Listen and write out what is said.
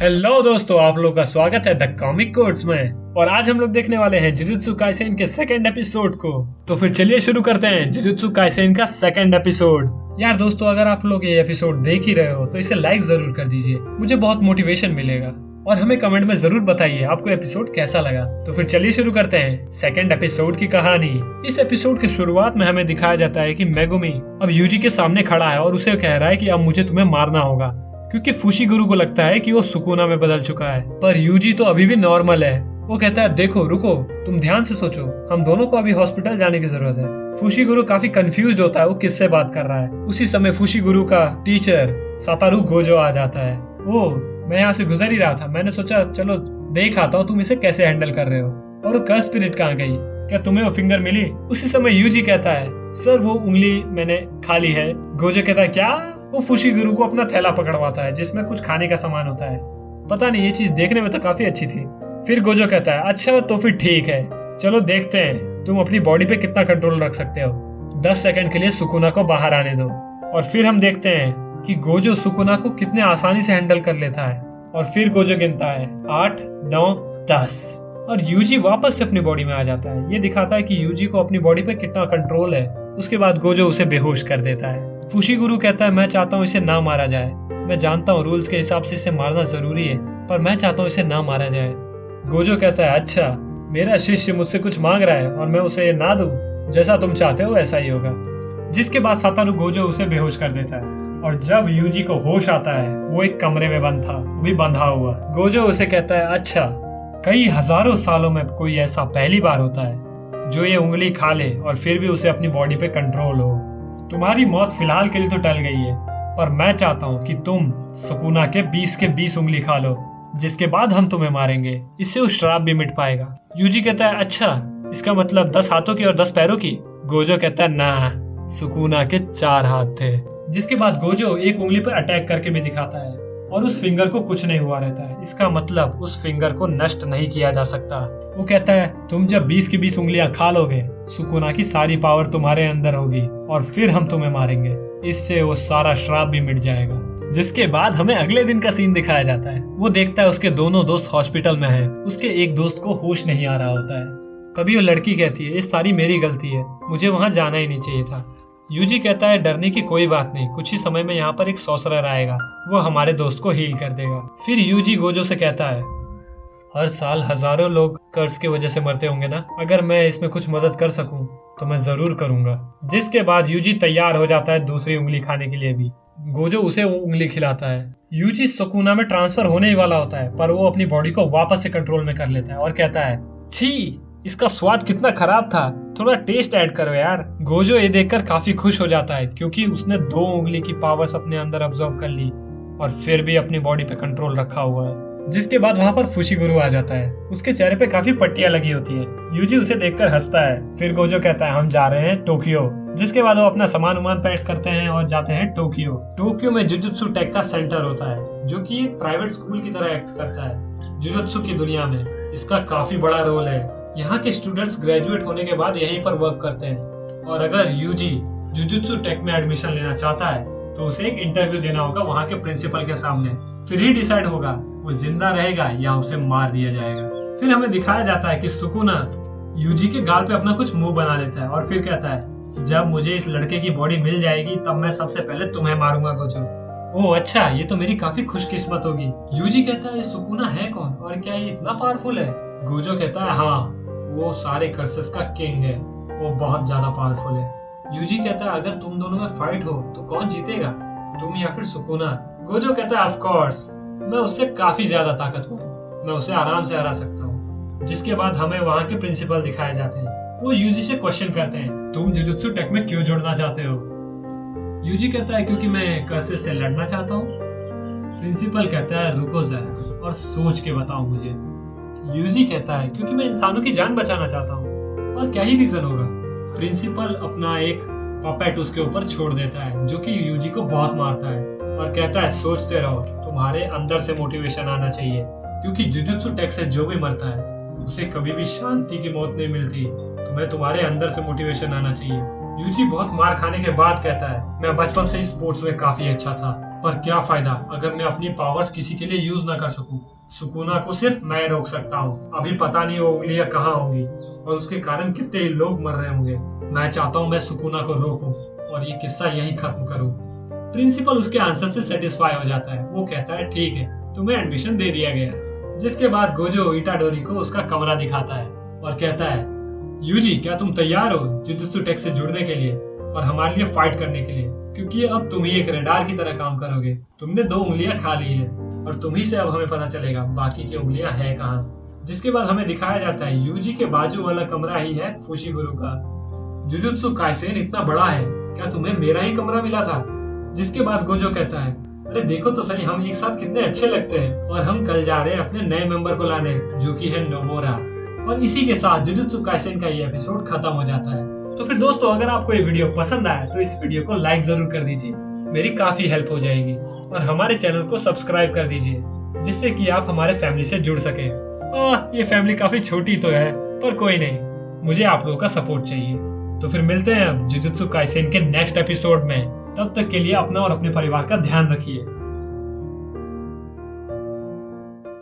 Hello दोस्तों, आप लोग का स्वागत है द कॉमिक कोड्स में। और आज हम लोग देखने वाले हैं जुजुत्सु काइसेन के सेकंड एपिसोड को। तो फिर चलिए शुरू करते हैं जुजुत्सु काइसेन का सेकंड एपिसोड। यार दोस्तों, अगर आप लोग ये एपिसोड देख ही रहे हो तो इसे लाइक जरूर कर दीजिए, मुझे बहुत मोटिवेशन मिलेगा। और हमें कमेंट में जरूर बताइए आपको एपिसोड कैसा लगा। तो फिर चलिए शुरू करते हैं सेकंड एपिसोड की कहानी। इस एपिसोड की शुरुआत में हमें दिखाया जाता है कि मेगुमी अब यूजी के सामने खड़ा है और उसे कह रहा है कि अब मुझे तुम्हें मारना होगा, क्योंकि फुशीगुरु को लगता है कि वो सुकुना में बदल चुका है। पर यूजी तो अभी भी नॉर्मल है। वो कहता है, देखो रुको, तुम ध्यान से सोचो, हम दोनों को अभी हॉस्पिटल जाने की जरूरत है। फुशीगुरु काफी कंफ्यूज होता है वो किससे बात कर रहा है। उसी समय फुशीगुरु का टीचर सातारू गोजो आ जाता है। वो मैं यहाँ से गुजर ही रहा था, मैंने सोचा चलो देख आता हूँ तुम इसे कैसे हैंडल कर रहे हो। और वो कर्स स्पिरिट कहाँ गई, क्या तुम्हें वो फिंगर मिली? उसी समय यूजी कहता है, सर वो उंगली मैंने खा ली है। गोजो कहता है, क्या? वो फुशीगुरु को अपना थैला पकड़वाता है जिसमें कुछ खाने का सामान होता है। पता नहीं, ये चीज देखने में तो काफी अच्छी थी। फिर गोजो कहता है, अच्छा तो फिर ठीक है, चलो देखते हैं तुम अपनी बॉडी पे कितना कंट्रोल रख सकते हो। 10 सेकंड के लिए सुकुना को बाहर आने दो। और फिर हम देखते हैं कि गोजो सुकुना को कितने आसानी से हैंडल कर लेता है। और फिर गोजो गिनता है 8, 9, 10 और यूजी वापस से अपनी बॉडी में आ जाता है। ये दिखाता है कि यूजी को अपनी बॉडी पे कितना कंट्रोल है। उसके बाद गोजो उसे बेहोश कर देता है। फुशीगुरु कहता है, मैं चाहता हूँ इसे ना मारा जाए। मैं जानता हूँ रूल्स के हिसाब से इसे मारना जरूरी है, पर मैं चाहता हूँ इसे ना मारा जाए। गोजो कहता है, अच्छा मेरा शिष्य मुझसे कुछ मांग रहा है और मैं उसे ये ना दूं, जैसा तुम चाहते हो ऐसा ही होगा। जिसके बाद सातारू गोजो उसे बेहोश कर देता है। और जब यूजी को होश आता है, वो एक कमरे में बंद था, वो भी बंधा हुआ। गोजो उसे कहता है, अच्छा कई हजारों सालों में कोई ऐसा पहली बार होता है जो ये उंगली खा ले और फिर भी उसे अपनी बॉडी पे कंट्रोल हो। तुम्हारी मौत फिलहाल के लिए तो टल गई है, पर मैं चाहता हूँ कि तुम सुकुना के 20 उंगली खा लो, जिसके बाद हम तुम्हें मारेंगे। इससे वो श्राप भी मिट पाएगा। यूजी कहता है, अच्छा इसका मतलब 10 हाथों की और 10 पैरों की? गोजो कहता है, ना, सुकुना के 4 हाथ थे। जिसके बाद गोजो एक उंगली पर अटैक करके भी दिखाता है और उस फिंगर को कुछ नहीं हुआ रहता है। इसका मतलब उस फिंगर को नष्ट नहीं किया जा सकता। वो कहता है, तुम जब 20 की 20 उंगलियां खा लोगे, सुकुना की सारी पावर तुम्हारे अंदर होगी और फिर हम तुम्हें मारेंगे। इससे वो सारा श्राप भी मिट जाएगा। जिसके बाद हमें अगले दिन का सीन दिखाया जाता है। वो देखता है उसके दोनों दोस्त हॉस्पिटल में हैं। उसके एक दोस्त को होश नहीं आ रहा होता है। तभी वो लड़की कहती है, ये सारी मेरी गलती है, मुझे वहां जाना ही नहीं चाहिए था। यूजी कहता है, डरने की कोई बात नहीं, कुछ ही समय में यहाँ पर एक सॉर्सरर आएगा, वो हमारे दोस्त को हील कर देगा। फिर यूजी गोजो से कहता है, हर साल हजारों लोग कर्ज की वजह से मरते होंगे ना, अगर मैं इसमें कुछ मदद कर सकूं तो मैं जरूर करूंगा। जिसके बाद यूजी तैयार हो जाता है दूसरी उंगली खाने के लिए भी। गोजो उसे उंगली खिलाता है। यूजी सुकुना में ट्रांसफर होने ही वाला होता है, पर वो अपनी बॉडी को वापस से कंट्रोल में कर लेता है और कहता है, छी इसका स्वाद कितना खराब था, थोड़ा टेस्ट ऐड करो यार। गोजो ये देखकर काफी खुश हो जाता है, क्योंकि उसने 2 उंगली की पावर्स अपने अंदर अब्सॉर्ब कर ली और फिर भी अपनी बॉडी पे कंट्रोल रखा हुआ है। जिसके बाद वहाँ पर फुशीगुरु आ जाता है। उसके चेहरे पे काफी पट्टियां लगी होती है। यूजी उसे देखकर हंसता है। फिर गोजो कहता है, हम जा रहे हैं टोक्यो। जिसके बाद वो अपना सामान उमान पैक करते हैं और जाते हैं टोक्यो। टोक्यो में जुजुत्सु टेक का सेंटर होता है, जो कि एक प्राइवेट स्कूल की तरह एक्ट करता है जुजुत्सु की दुनिया में। इसका काफी बड़ा रोल है। यहाँ के स्टूडेंट्स ग्रेजुएट होने के बाद यहीं पर वर्क करते हैं। और अगर यूजी जुजुत्सु टेक में एडमिशन लेना चाहता है तो उसे एक इंटरव्यू देना होगा वहाँ के प्रिंसिपल के सामने। फिर ही डिसाइड होगा वो जिंदा रहेगा या उसे मार दिया जाएगा। फिर हमें दिखाया जाता है कि सुकुना यूजी के गाल पे अपना कुछ मुंह बना लेता है और फिर कहता है, जब मुझे इस लड़के की बॉडी मिल जाएगी तब मैं सबसे पहले तुम्हें मारूंगा गोजो। ओह अच्छा, ये तो मेरी काफी खुशकिस्मत होगी। यूजी कहता है, ये सुकुना है कौन और क्या ये इतना पावरफुल है? गोजो कहता है, हाँ वो सारे कर्सेस का किंग है, वो बहुत ज्यादा पावरफुल है। यूजी कहता है, अगर तुम दोनों में फाइट हो तो कौन जीतेगा, तुम या फिर सुकुना? गोजो कहता है, ऑफ कोर्स मैं उससे काफी ज्यादा ताकत हूँ, मैं उसे आराम से हरा सकता हूँ। जिसके बाद हमें वहाँ के प्रिंसिपल दिखाए जाते हैं। वो यूजी से क्वेश्चन करते हैं, तुम जुजुत्सु टेक में क्यों जुड़ना चाहते हो? यूजी कहता है, क्योंकि मैं कर्सेस से लड़ना चाहता हूँ। प्रिंसिपल कहता है, रुको जरा और सोच के बताओ मुझे। यूजी कहता है, क्योंकि मैं इंसानों की जान बचाना चाहता हूँ। और क्या ही रीजन होगा? प्रिंसिपल अपना एक पपेट उसके ऊपर छोड़ देता है, जो कि यूजी को बहुत मारता है और कहता है, सोचते रहो, तुम्हारे अंदर से मोटिवेशन आना चाहिए, क्योंकि जुजुत्सु टेक से जो भी मरता है उसे कभी भी शांति की मौत नहीं मिलती। तुम्हें तुम्हारे अंदर से मोटिवेशन आना चाहिए। यूजी बहुत मार खाने के बाद कहता है, मैं बचपन से ही स्पोर्ट्स में काफी अच्छा था, पर क्या फायदा अगर मैं अपनी पावर्स किसी के लिए यूज ना कर सकूं। सुकुना को सिर्फ मैं रोक सकता हूँ। अभी पता नहीं वो उंगलियां कहाँ होंगी और उसके कारण कितने लोग मर रहे होंगे। मैं चाहता हूँ मैं सुकुना को रोकूं और ये किस्सा यही खत्म करूं। प्रिंसिपल उसके आंसर से सेटिस्फाई हो जाता है। वो कहता है ठीक है, तुम्हें एडमिशन दे दिया गया। जिसके बाद गोजो इटाडोरी को उसका कमरा दिखाता है और कहता है, यूजी क्या तुम तैयार हो जुजुत्सु टेक से जुड़ने के लिए और हमारे लिए फाइट करने के लिए, क्योंकि अब तुम ही एक रेडार की तरह काम करोगे। तुमने 2 उंगलियां खा ली है और तुम ही से अब हमें पता चलेगा बाकी की उंगलियां है कहाँ। जिसके बाद हमें दिखाया जाता है यूजी के बाजू वाला कमरा ही है फुशिगुरु का। जुजुत्सु काइसेन इतना बड़ा है, क्या तुम्हें मेरा ही कमरा मिला था? जिसके बाद गोजो कहता है, अरे देखो तो सही हम एक साथ कितने अच्छे लगते हैं और हम कल जा रहे हैं अपने नए मेंबर को लाने जो कि है नोमोरा। और इसी के साथ जुजुत्सु काइसेन का ये एपिसोड खत्म हो जाता है। तो फिर दोस्तों अगर आपको ये वीडियो पसंद आया तो इस वीडियो को लाइक जरूर कर दीजिए, मेरी काफी हेल्प हो जाएगी। और हमारे चैनल को सब्सक्राइब कर दीजिए जिससे कि आप हमारे फैमिली से जुड़ सके। ये फैमिली काफी छोटी तो है पर कोई नहीं, मुझे आप लोगों का सपोर्ट चाहिए। तो फिर मिलते हैं अब जुजुत्सु काइसेन के नेक्स्ट एपिसोड में। तब तक के लिए अपना और अपने परिवार का ध्यान रखिए।